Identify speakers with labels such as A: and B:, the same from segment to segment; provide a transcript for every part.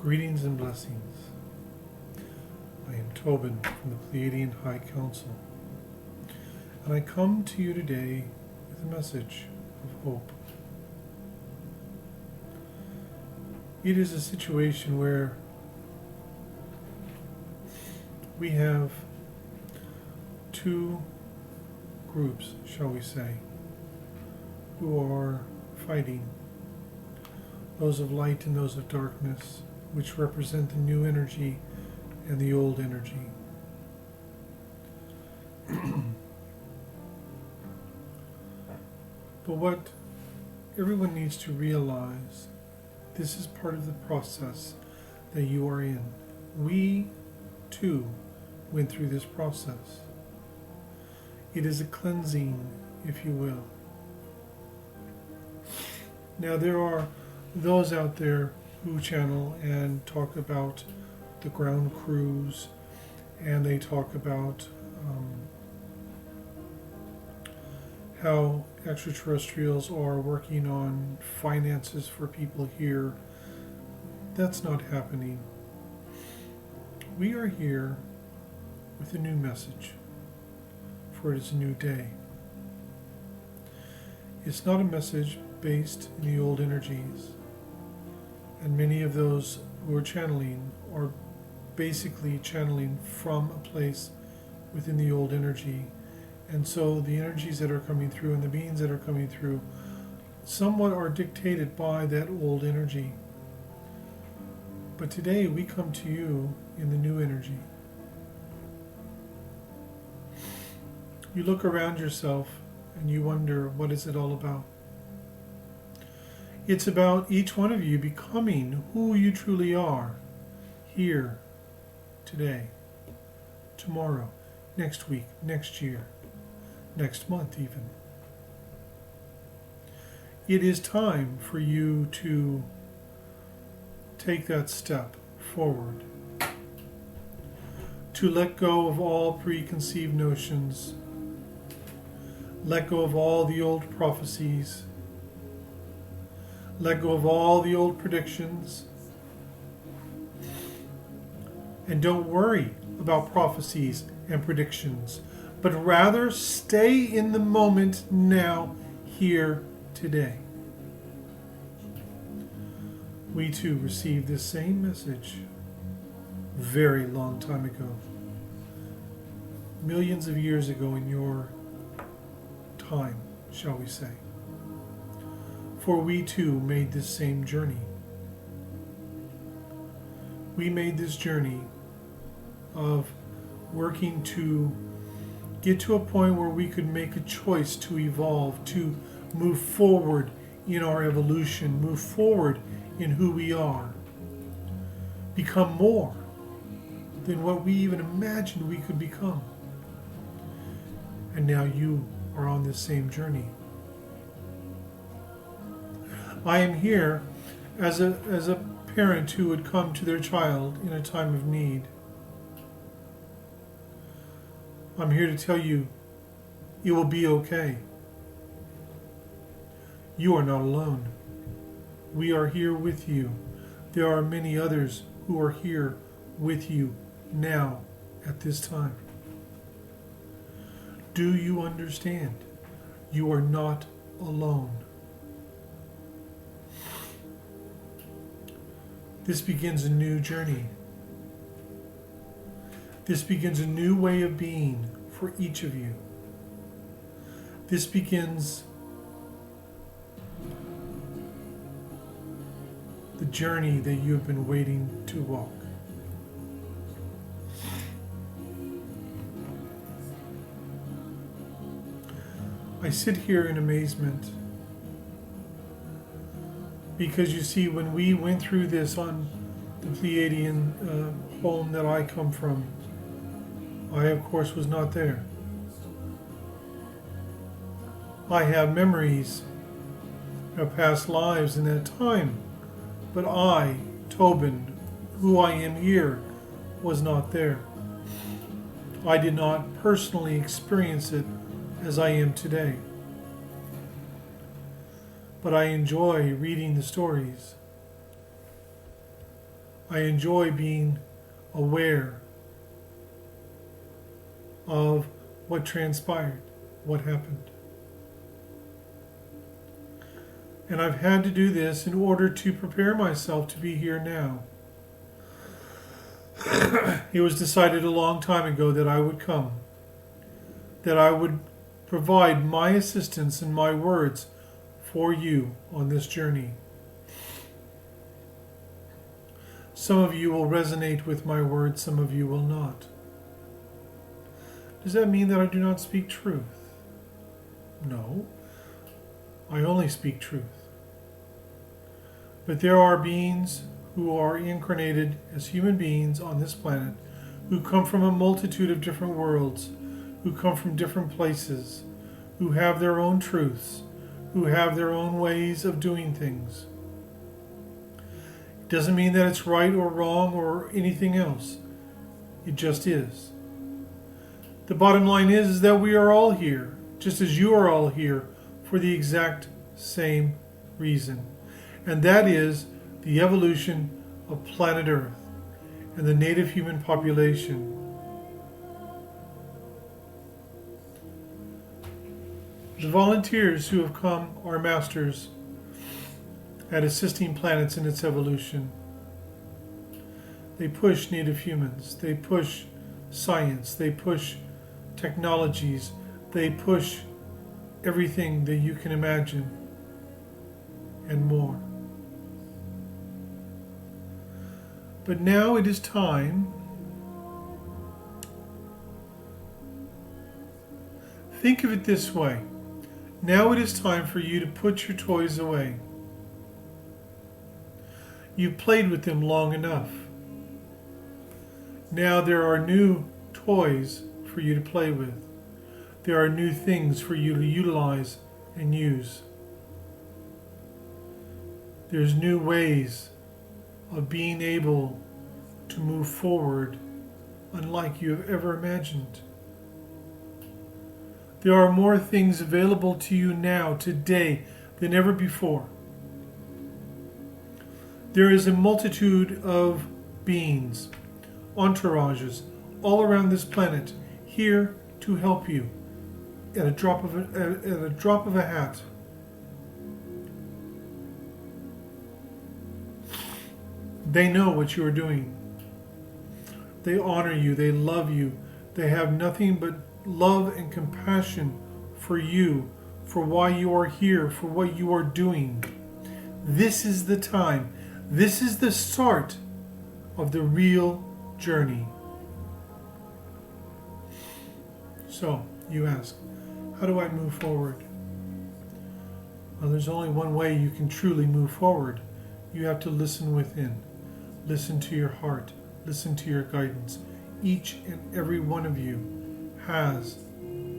A: Greetings and blessings. I am Tobin from the Pleadian High Council, and I come to you today with a message of hope. It is a situation where we have two groups, shall we say, who are fighting, those of light and those of darkness, which represent the new energy and the old energy. But what everyone needs to realize, this is part of the process that you are in. We, too, went through this process. It is a cleansing, if you will. Now, there are those out there who channel and talk about the ground crews, and they talk about how extraterrestrials are working on finances for people here. That's not happening. We are here with a new message, for it is a new day. It's not a message based in the old energies, and many of those who are channeling are basically channeling from a place within the old energy. And so the energies that are coming through and the beings that are coming through somewhat are dictated by that old energy. But today we come to you in the new energy. You look around yourself and you wonder, what is it all about? It's about each one of you becoming who you truly are, here, today, tomorrow, next week, next year, next month even. It is time for you to take that step forward, to let go of all preconceived notions, let go of all the old prophecies, let go of all the old predictions, and don't worry about prophecies and predictions, but rather stay in the moment now, here, today. We too received this same message very long time ago, millions of years ago in your time, shall we say. For we too made this same journey. We made this journey of working to get to a point where we could make a choice to evolve, to move forward in our evolution, move forward in who we are, become more than what we even imagined we could become. And now you are on this same journey. I am here as a parent who would come to their child in a time of need. I'm here to tell you, it will be okay. You are not alone. We are here with you. There are many others who are here with you now at this time. Do you understand? You are not alone. This begins a new journey. This begins a new way of being for each of you. This begins the journey that you have been waiting to walk. I sit here in amazement because you see, when we went through this on the Pleadian home that I come from, I of course was not there. I have memories of past lives in that time, but I, Tobin, who I am here, was not there. I did not personally experience it as I am today. But I enjoy reading the stories. I enjoy being aware of what transpired, what happened. And I've had to do this in order to prepare myself to be here now. It was decided a long time ago that I would come, that I would provide my assistance and my words for you on this journey. Some of you will resonate with my words, some of you will not. Does that mean that I do not speak truth? No. I only speak truth. But there are beings who are incarnated as human beings on this planet who come from a multitude of different worlds, who come from different places, who have their own truths, who have their own ways of doing things. It doesn't mean that it's right or wrong or anything else. It just is. The bottom line is that we are all here, just as you are all here, for the exact same reason. And that is the evolution of planet Earth and the native human population. The volunteers who have come are masters at assisting planets in its evolution. They push native humans, they push science, they push technologies, they push everything that you can imagine and more. But now it is time. Think of it this way. Now it is time for you to put your toys away. You've played with them long enough. Now there are new toys for you to play with. There are new things for you to utilize and use. There's new ways of being able to move forward unlike you have ever imagined. There are more things available to you now, today, than ever before. There is a multitude of beings, entourages, all around this planet, here to help you at a drop of a hat. They know what you are doing. They honor you. They love you. They have nothing but love and compassion for you, for why you are here, for what you are doing. This is the time. This is the start of the real journey. So, you ask, how do I move forward? Well, there's only one way you can truly move forward. You have to listen within. Listen to your heart. Listen to your guidance. Each and every one of you has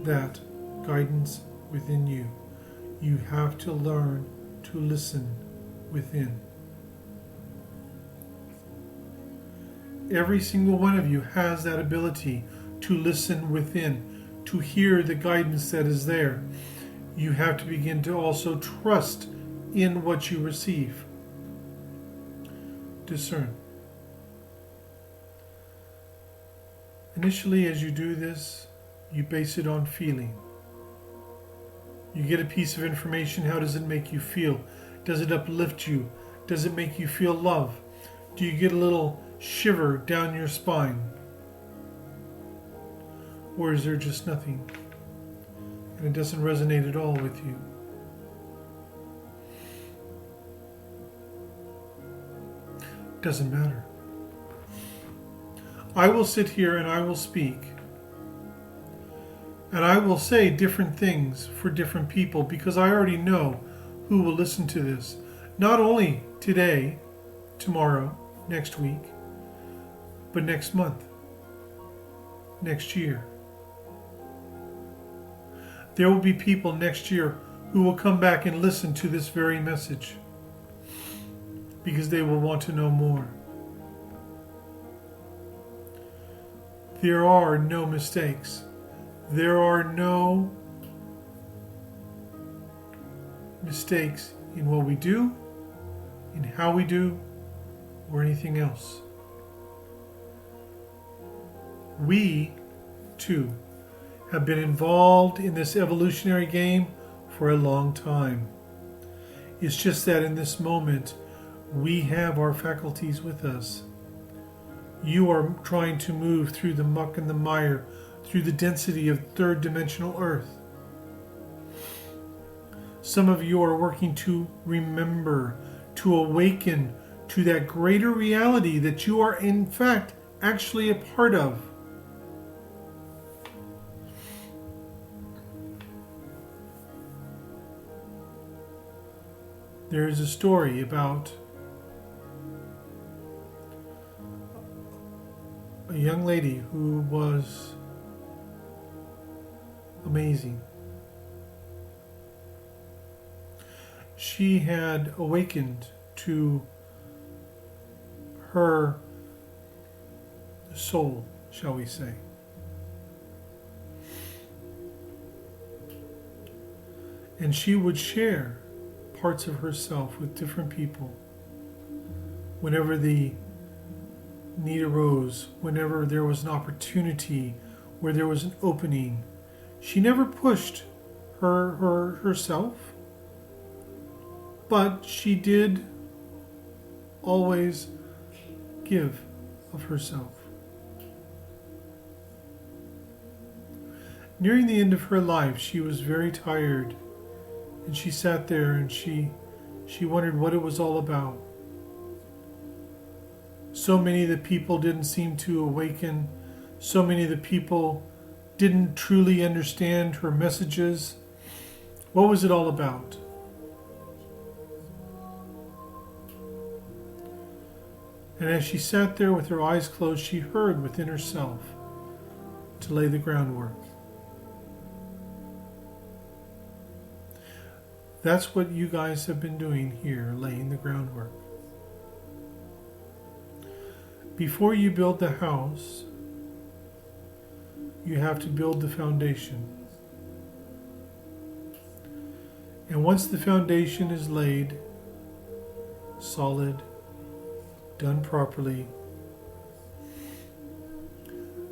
A: that guidance within you. You have to learn to listen within. Every single one of you has that ability to listen within, to hear the guidance that is there. You have to begin to also trust in what you receive. Discern. Initially, as you do this, you base it on feeling. You get a piece of information. How does it make you feel? Does it uplift you? Does it make you feel love? Do you get a little shiver down your spine? Or is there just nothing? And it doesn't resonate at all with you? Doesn't matter. I will sit here and I will speak. And I will say different things for different people because I already know who will listen to this. Not only today, tomorrow, next week, but next month, next year. There will be people next year who will come back and listen to this very message because they will want to know more. There are no mistakes. There are no mistakes in what we do, in how we do, or anything else. We, too, have been involved in this evolutionary game for a long time. It's just that in this moment, we have our faculties with us. You are trying to move through the muck and the mire, through the density of third-dimensional Earth. Some of you are working to remember, to awaken to that greater reality that you are in fact actually a part of. There is a story about a young lady who was amazing. She had awakened to her soul, shall we say. And she would share parts of herself with different people whenever the need arose, whenever there was an opportunity, where there was an opening. She never pushed herself, but she did always give of herself. Nearing the end of her life, she was very tired, and she sat there and she wondered what it was all about. So many of the people didn't seem to awaken. So many of the people didn't truly understand her messages. What was it all about? And as she sat there with her eyes closed, she heard within herself to lay the groundwork. That's what you guys have been doing here, laying the groundwork. Before you build the house, you have to build the foundation. And once the foundation is laid, solid, done properly,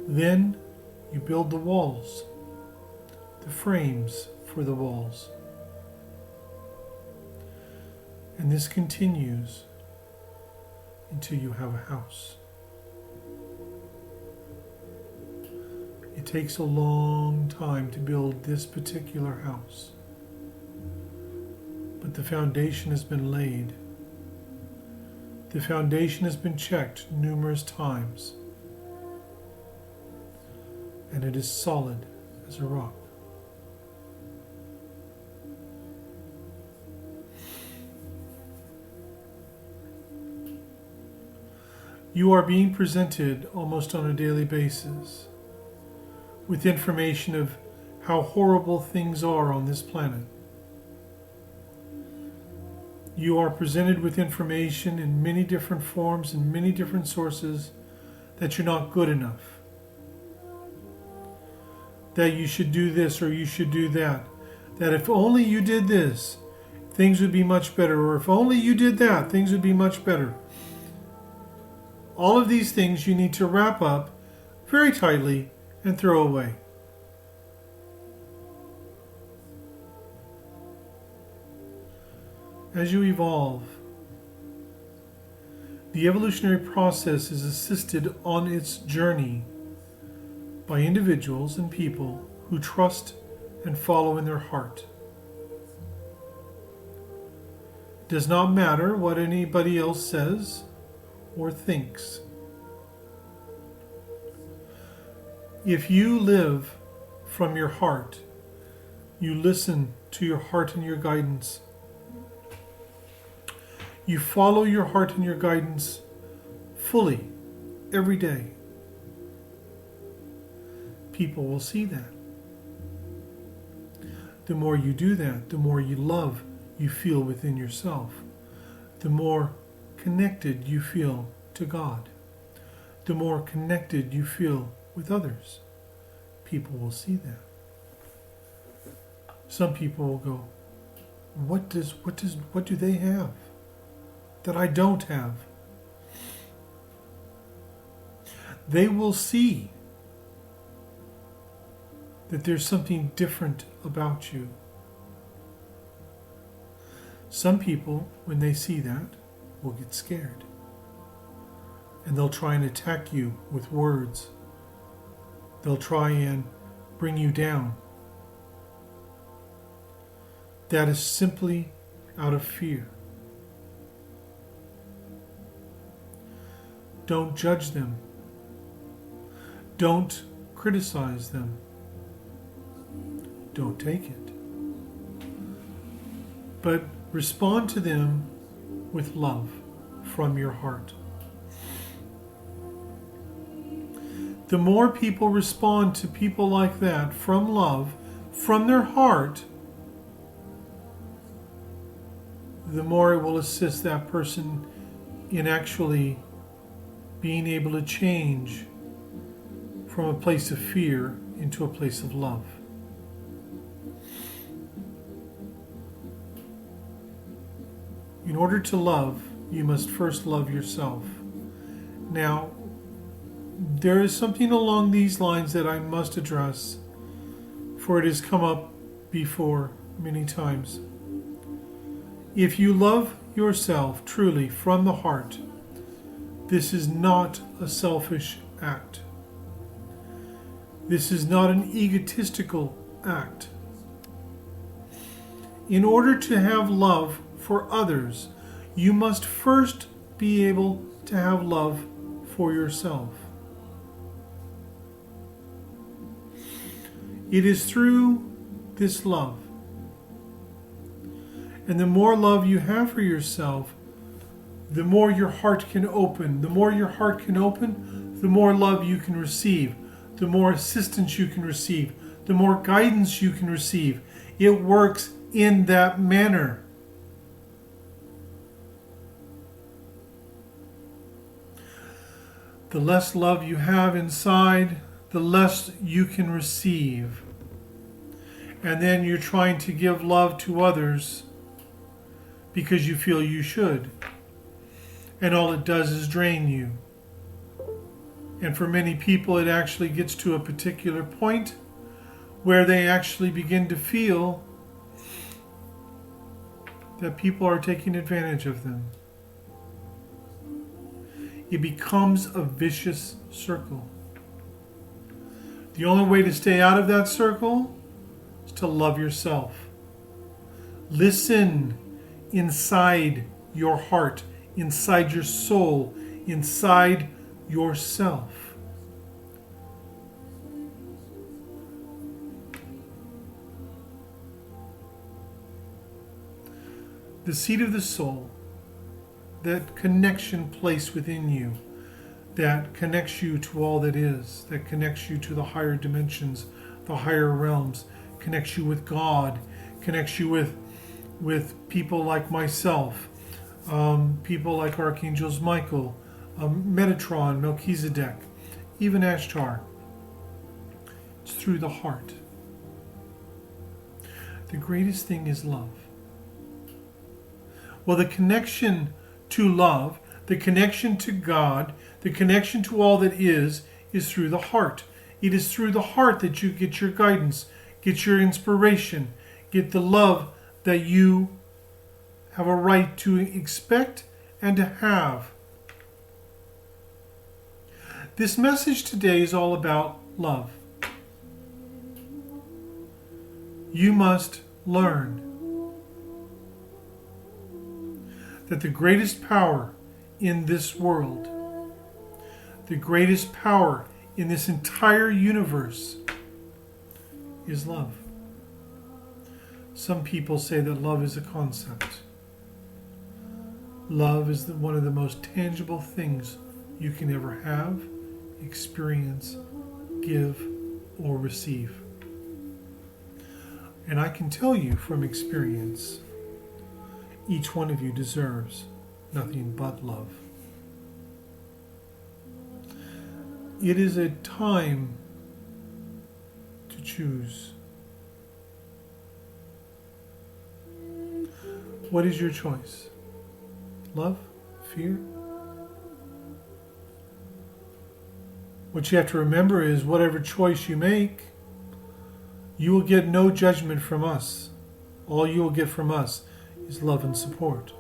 A: then you build the walls, the frames for the walls. And this continues until you have a house. It takes a long time to build this particular house, but the foundation has been laid. The foundation has been checked numerous times, and it is solid as a rock. You are being presented almost on a daily basis with information of how horrible things are on this planet. You are presented with information in many different forms and many different sources that you're not good enough, that you should do this or you should do that, that if only you did this, things would be much better, or if only you did that, things would be much better. All of these things you need to wrap up very tightly and throw away. As you evolve, the evolutionary process is assisted on its journey by individuals and people who trust and follow in their heart. It does not matter what anybody else says or thinks. If you live from your heart, you listen to your heart and your guidance. You follow your heart and your guidance fully every day. People will see that. The more you do that, the more love you feel within yourself, the more connected you feel to God, the more connected you feel with others. People will see that. Some people will go, what do they have that I don't have? they will see that there's something different about you. Some people, when they see that, will get scared. And they'll try and attack you with words. They'll try and bring you down. That is simply out of fear. Don't judge them. Don't criticize them. Don't take it. But respond to them with love from your heart. The more people respond to people like that from love, from their heart, the more it will assist that person in actually being able to change from a place of fear into a place of love. In order to love, you must first love yourself. Now, there is something along these lines that I must address, for it has come up before many times. If you love yourself truly from the heart, this is not a selfish act. This is not an egotistical act. In order to have love for others, you must first be able to have love for yourself. It is through this love. And the more love you have for yourself, the more your heart can open. The more your heart can open, the more love you can receive, the more assistance you can receive, the more guidance you can receive. It works in that manner. The less love you have inside, the less you can receive. And then you're trying to give love to others because you feel you should. And all it does is drain you. And for many people, it actually gets to a particular point where they actually begin to feel that people are taking advantage of them. It becomes a vicious circle. The only way to stay out of that circle is to love yourself. Listen inside your heart, inside your soul, inside yourself. The seat of the soul, that connection place within you, that connects you to all that is, that connects you to the higher dimensions, the higher realms, connects you with God, connects you with people like myself, people like Archangels Michael, Metatron, Melchizedek, even Ashtar. It's through the heart. The greatest thing is love. Well, the connection to love, the connection to God, the connection to all that is through the heart. It is through the heart that you get your guidance, get your inspiration, get the love that you have a right to expect and to have. This message today is all about love. You must learn that the greatest power in this world, the greatest power in this entire universe is love. Some people say that love is a concept. Love is one of the most tangible things you can ever have, experience, give, or receive. And I can tell you from experience, each one of you deserves nothing but love. It is a time to choose. What is your choice? Love? Fear? What you have to remember is whatever choice you make, you will get no judgment from us. All you will get from us is love and support.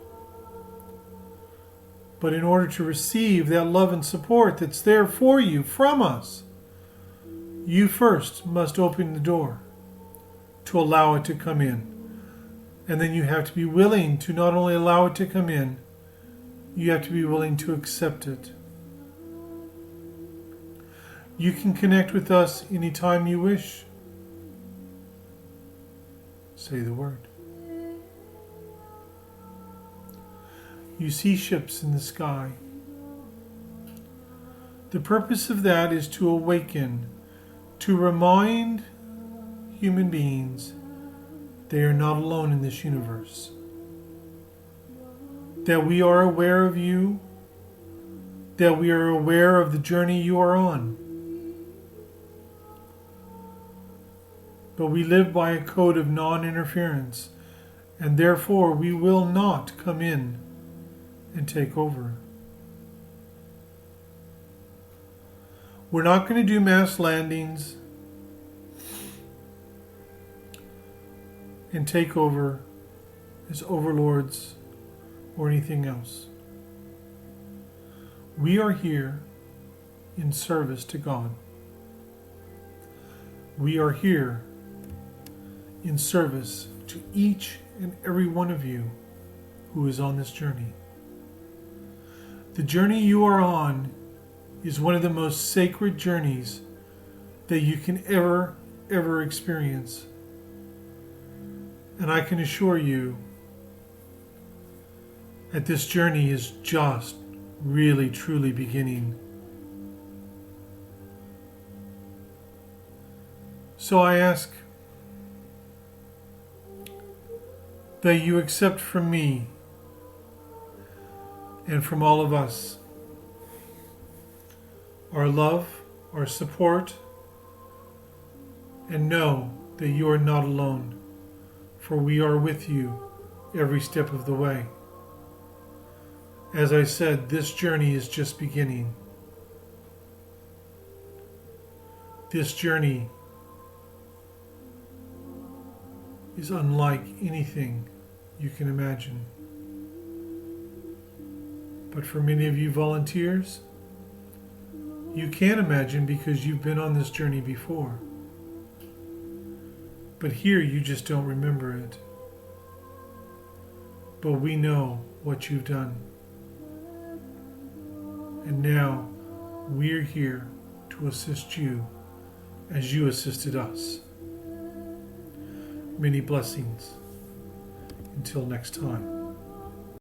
A: But in order to receive that love and support that's there for you from us, you first must open the door to allow it to come in. And then you have to be willing to not only allow it to come in, you have to be willing to accept it. You can connect with us anytime you wish. Say the word. You see ships in the sky. The purpose of that is to awaken, to remind human beings they are not alone in this universe. That we are aware of you, that we are aware of the journey you are on. But we live by a code of non-interference, and therefore we will not come in and take over. We're not going to do mass landings and take over as overlords or anything else. We are here in service to God. We are here in service to each and every one of you who is on this journey. The journey you are on is one of the most sacred journeys that you can ever experience. And I can assure you that this journey is just really, truly beginning. So I ask that you accept from me and from all of us our love, our support, and know that you are not alone, for we are with you every step of the way. As I said, this journey is just beginning. This journey is unlike anything you can imagine. But for many of you volunteers, you can imagine because you've been on this journey before. But here you just don't remember it. But we know what you've done. And now we're here to assist you as you assisted us. Many blessings. Until next time.